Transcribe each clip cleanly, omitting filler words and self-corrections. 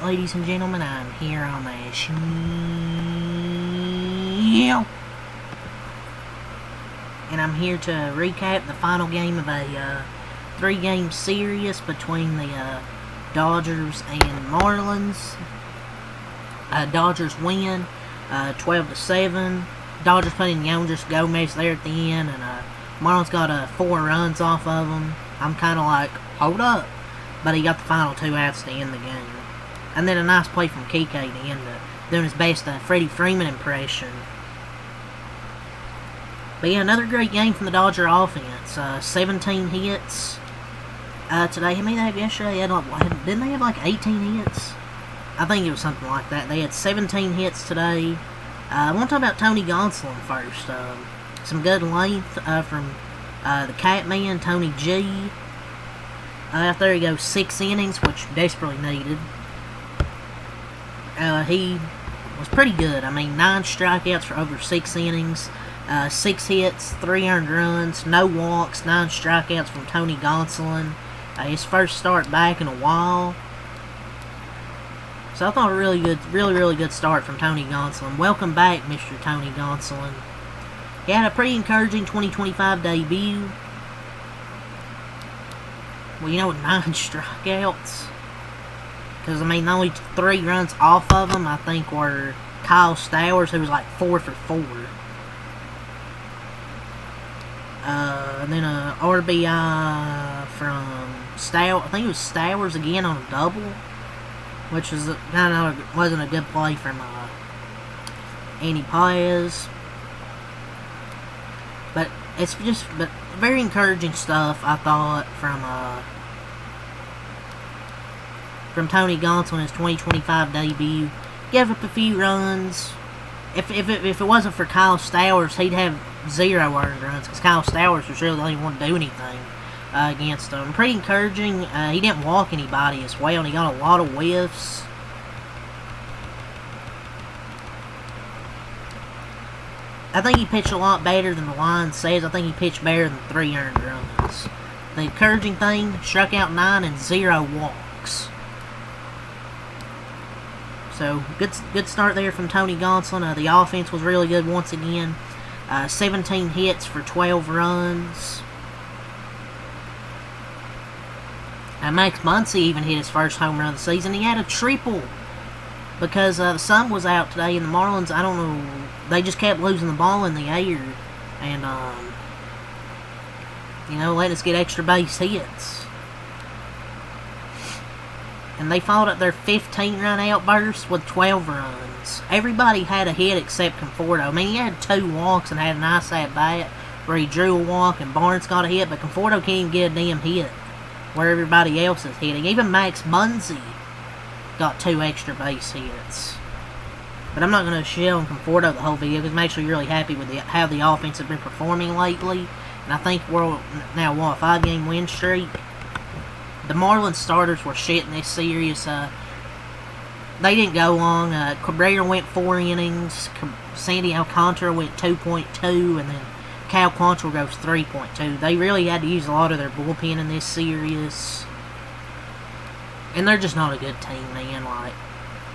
ladies and gentlemen. I'm here on the show. And I'm here to recap the final game of a three-game series between the Dodgers and Marlins. Dodgers win 12-7. Dodgers put in Youngers Gomez there at the end, and Marlins got 4 runs off of them. I'm kind of like, hold up. But he got the final 2 outs to end the game. And then a nice play from Kike to end it, doing his best Freddie Freeman impression. But yeah, another great game from the Dodger offense. 17 hits today. How many did they have yesterday? Didn't they have like 18 hits? I think it was something like that. They had 17 hits today. I want to talk about Tony Gonsolin first. Some good length from the Catman, Tony G. Out there he goes 6 innings, which desperately needed. He was pretty good. I mean, 9 strikeouts for over 6 innings. 6 hits, 3 earned runs, no walks, 9 strikeouts from Tony Gonsolin. His first start back in a while. So I thought a really good start from Tony Gonsolin. Welcome back, Mr. Tony Gonsolin. He had a pretty encouraging 2025 debut. Well, you know, 9 strikeouts. Because, I mean, only 3 runs off of them, I think, were Kyle Stowers, who was like 4 for 4. And then a RBI from Stowers. I think it was Stowers again on a double, which was kind of wasn't a good play from Andy Paez. But it's just very encouraging stuff, I thought, from Tony Gonsolin, his 2025 debut. Gave up a few runs. If it wasn't for Kyle Stowers, he'd have 0 earned runs, because Kyle Stowers was really the only one to do anything against him. Pretty encouraging. He didn't walk anybody as well, and he got a lot of whiffs. I think he pitched a lot better than the line says. I think he pitched better than 3 earned runs. The encouraging thing, struck out 9 and 0 walks. So, good start there from Tony Gonsolin. The offense was really good once again. 17 hits for 12 runs. Max Muncy even hit his first home run of the season. He had a triple because the sun was out today, and the Marlins, I don't know, they just kept losing the ball in the air. And, let us get extra base hits. And they followed up their 15-run outburst with 12 runs. Everybody had a hit except Conforto. I mean, he had 2 walks and had a nice at-bat where he drew a walk and Barnes got a hit, but Conforto can't even get a damn hit where everybody else is hitting. Even Max Muncy got 2 extra base hits. But I'm not going to shell on Conforto the whole video because I'm actually really happy with how the offense has been performing lately. And I think we're now, a 5-game win streak. The Marlins starters were shit in this series. They didn't go long. Cabrera went 4 innings. Sandy Alcantara went 2.2. And then Cal Quantrill goes 3.2. They really had to use a lot of their bullpen in this series. And they're just not a good team, man. Like,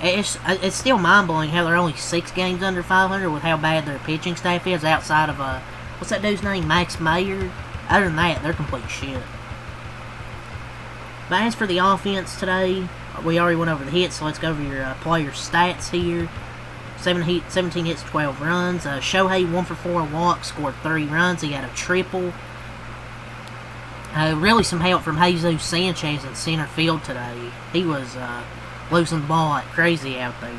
it's still mind-blowing how they're only 6 games under 500 with how bad their pitching staff is outside of, what's that dude's name? Max Mayer. Other than that, they're complete shit. But as for the offense today, we already went over the hits, so let's go over your player stats here. 17 hits, 12 runs. Shohei, 1 for 4 walks, scored 3 runs. He had a triple. Really some help from Jesus Sanchez in center field today. He was losing the ball like crazy out there.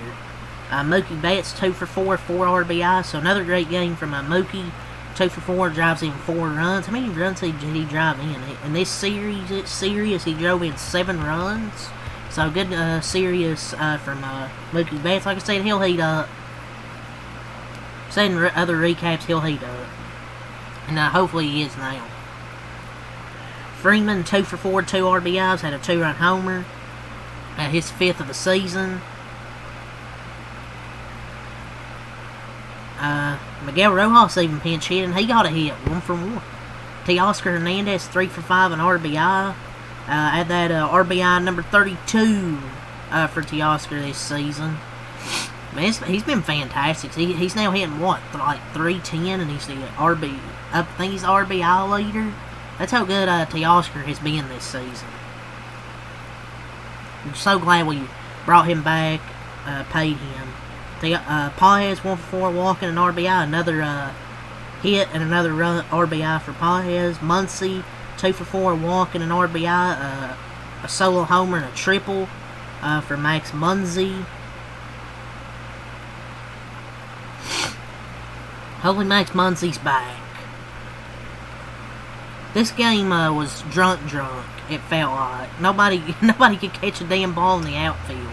Mookie Betts, 2 for 4, 4 RBI, so another great game from Mookie. 2 for 4, drives in 4 runs. How many runs did he drive in? In this series, he drove in 7 runs. So good series from Mookie Betts. Like I said, he'll heat up. Said in other recaps, he'll heat up. And hopefully he is now. Freeman, 2 for 4, 2 RBIs, had a 2-run homer. His 5th of the season. Miguel Rojas even pinch hit, and he got a hit, 1 for 1. Teoscar Hernandez, 3 for 5, an RBI. Had that RBI number 32 for Teoscar this season. Man, he's been fantastic. He's now hitting what, like 310, and he's the RB. I think he's the RBI leader. That's how good Teoscar has been this season. I'm so glad we brought him back, paid him. Paez 1 for 4 walking, an RBI, another hit and another RBI for Paez. Muncy 2 for 4 walking, an RBI, a solo homer and a triple for Max Muncy. Hopefully Max Muncy's back. This game was drunk. It felt like nobody could catch a damn ball in the outfield.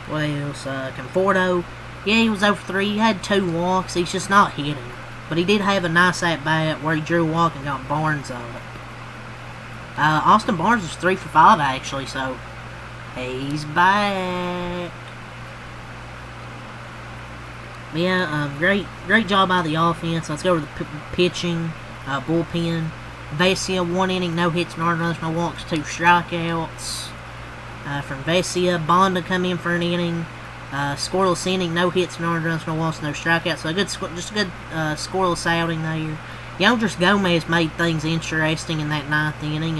What else? Conforto. Yeah, he was 0 for 3. He had 2 walks. He's just not hitting. But he did have a nice at bat where he drew a walk and got Barnes up. Austin Barnes was 3 for 5 actually, so he's back. Yeah, great job by the offense. Let's go to the pitching, bullpen. Vesia, 1 inning, no hits, no runs, no walks, 2 strikeouts. From Vesia, Bonda come in for an inning, scoreless inning, no hits, no runs, no walks, no strikeouts. So just a good scoreless outing there. Yandris Gomez made things interesting in that 9th inning.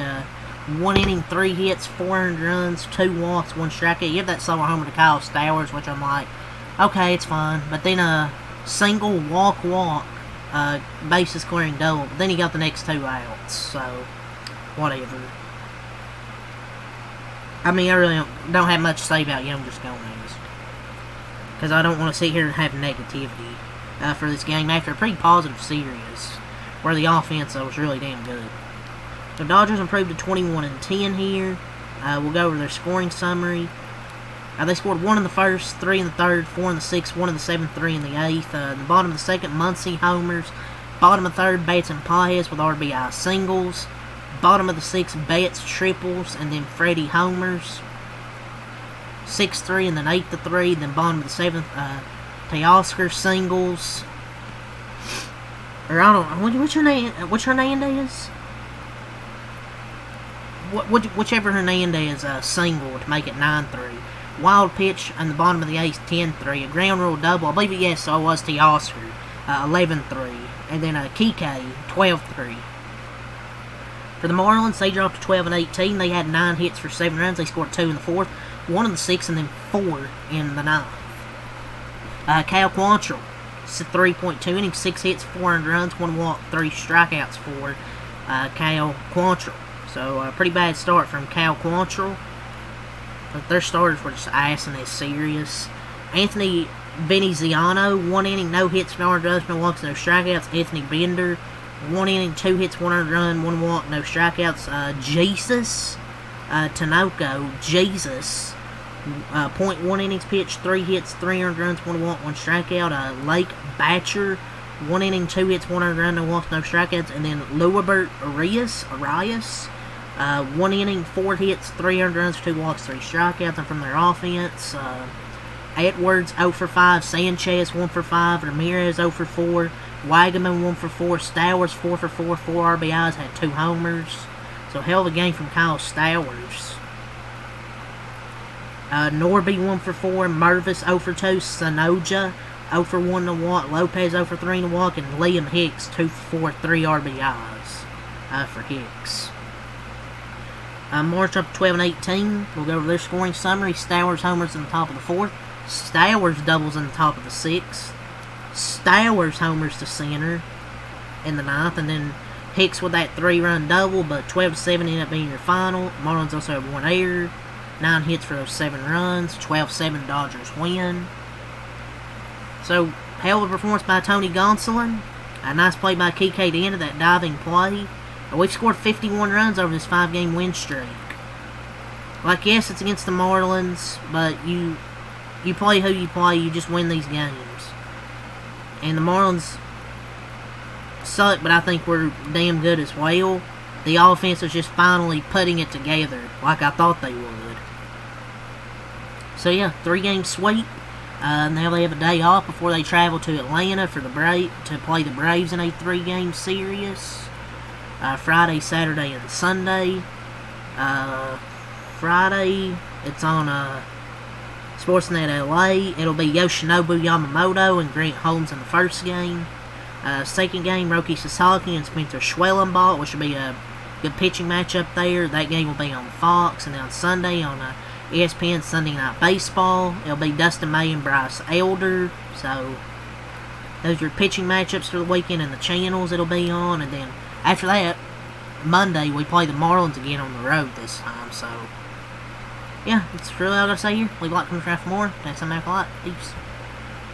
1 inning, 3 hits, 400 runs, 2 walks, 1 strikeout. You have that solo homer to Kyle Stowers, which I'm like, okay, it's fine. But then a single walk, bases clearing double. But then he got the next 2 outs, so whatever. I mean, I really don't have much to say about Yandris Gomez, because I don't want to sit here and have negativity for this game after a pretty positive series where the offense was really damn good. The Dodgers improved to 21-10 here. We'll go over their scoring summary. They scored 1 in the first, 3 in the third, 4 in the sixth, 1 in the seventh, 3 in the eighth. In the bottom of the second, Muncy homers. Bottom of the third, Bates and Paez with RBI singles. Bottom of the sixth, Bates triples, and then Freddie homers. 6-3, and then 8-3. Then bottom of the seventh, Teoscar singles. Or I don't know, what's Hernandez? Whichever Hernandez single to make it 9-3. Wild pitch on the bottom of the eighth, 10-3. A ground rule double. I believe it was Teoscar, 11-3. And then Kike, 12-3. For the Marlins, they dropped to 12-18. They had 9 hits for 7 runs. They scored 2 in the fourth, 1 in the sixth, and then 4 in the ninth. Cal Quantrill, 3.2 innings, 6 hits, 400 runs, 1 walk, 3 strikeouts for Cal Quantrill. So, pretty bad start from Cal Quantrill. But their starters were just ass in this series. Anthony Veneziano, 1 inning, no hits, no runs, no walks, no strikeouts. Anthony Bender, 1 inning, 2 hits, 1 run, 1 walk, no strikeouts. Jesus Tinoco, Jesus, 0.1 innings pitched, 3 hits, 300 runs, 1 walk, 1 strikeout. Lake Batcher, 1 inning, 2 hits, 1 run, no walks, no strikeouts. And then Luibert Arias, 1 inning, 4 hits, 300 runs, 2 walks, 3 strikeouts. And from their offense, Edwards 0 for 5, Sanchez 1 for 5, Ramirez 0 for 4, Wagaman 1 for 4, Stowers 4 for 4, 4 RBIs, had 2 homers. So hell of a game from Kyle Stowers. Norby 1 for 4, Mervis 0 for 2, Sanoja 0 for 1 to walk, Lopez 0 for 3 to walk, and Liam Hicks 2 for 4, 3 RBIs for Hicks. March up to 12-18. We'll go over their scoring summary. Stowers homers in the top of the fourth. Stowers doubles in the top of the sixth. Stowers homers to center in the ninth. And then Hicks with that 3-run double, but 12-7 ended up being your final. Marlins also have 1 error. 9 hits for those 7 runs. 12-7 Dodgers win. So, hell of a performance by Tony Gonsolin. A nice play by Kike to end of that diving play. We've scored 51 runs over this 5-game win streak. Like, yes, it's against the Marlins, but you play who you play, you just win these games. And the Marlins suck, but I think we're damn good as well. The offense is just finally putting it together like I thought they would. So yeah, 3-game sweep. Now they have a day off before they travel to Atlanta for to play the Braves in a 3-game series. Friday, Saturday, and Sunday. Friday, it's on Sportsnet LA. It'll be Yoshinobu Yamamoto and Grant Holmes in the first game. Second game, Roki Sasaki and Spencer Schwellenbach, which will be a good pitching matchup there. That game will be on Fox. And then on Sunday on ESPN Sunday Night Baseball, it'll be Dustin May and Bryce Elder. So those are pitching matchups for the weekend and the channels it'll be on. And then after that, Monday, we play the Marlins again on the road this time. So yeah, that's really all I gotta say here. Leave a like, comment, subscribe for more. Thanks so much a lot. Peace.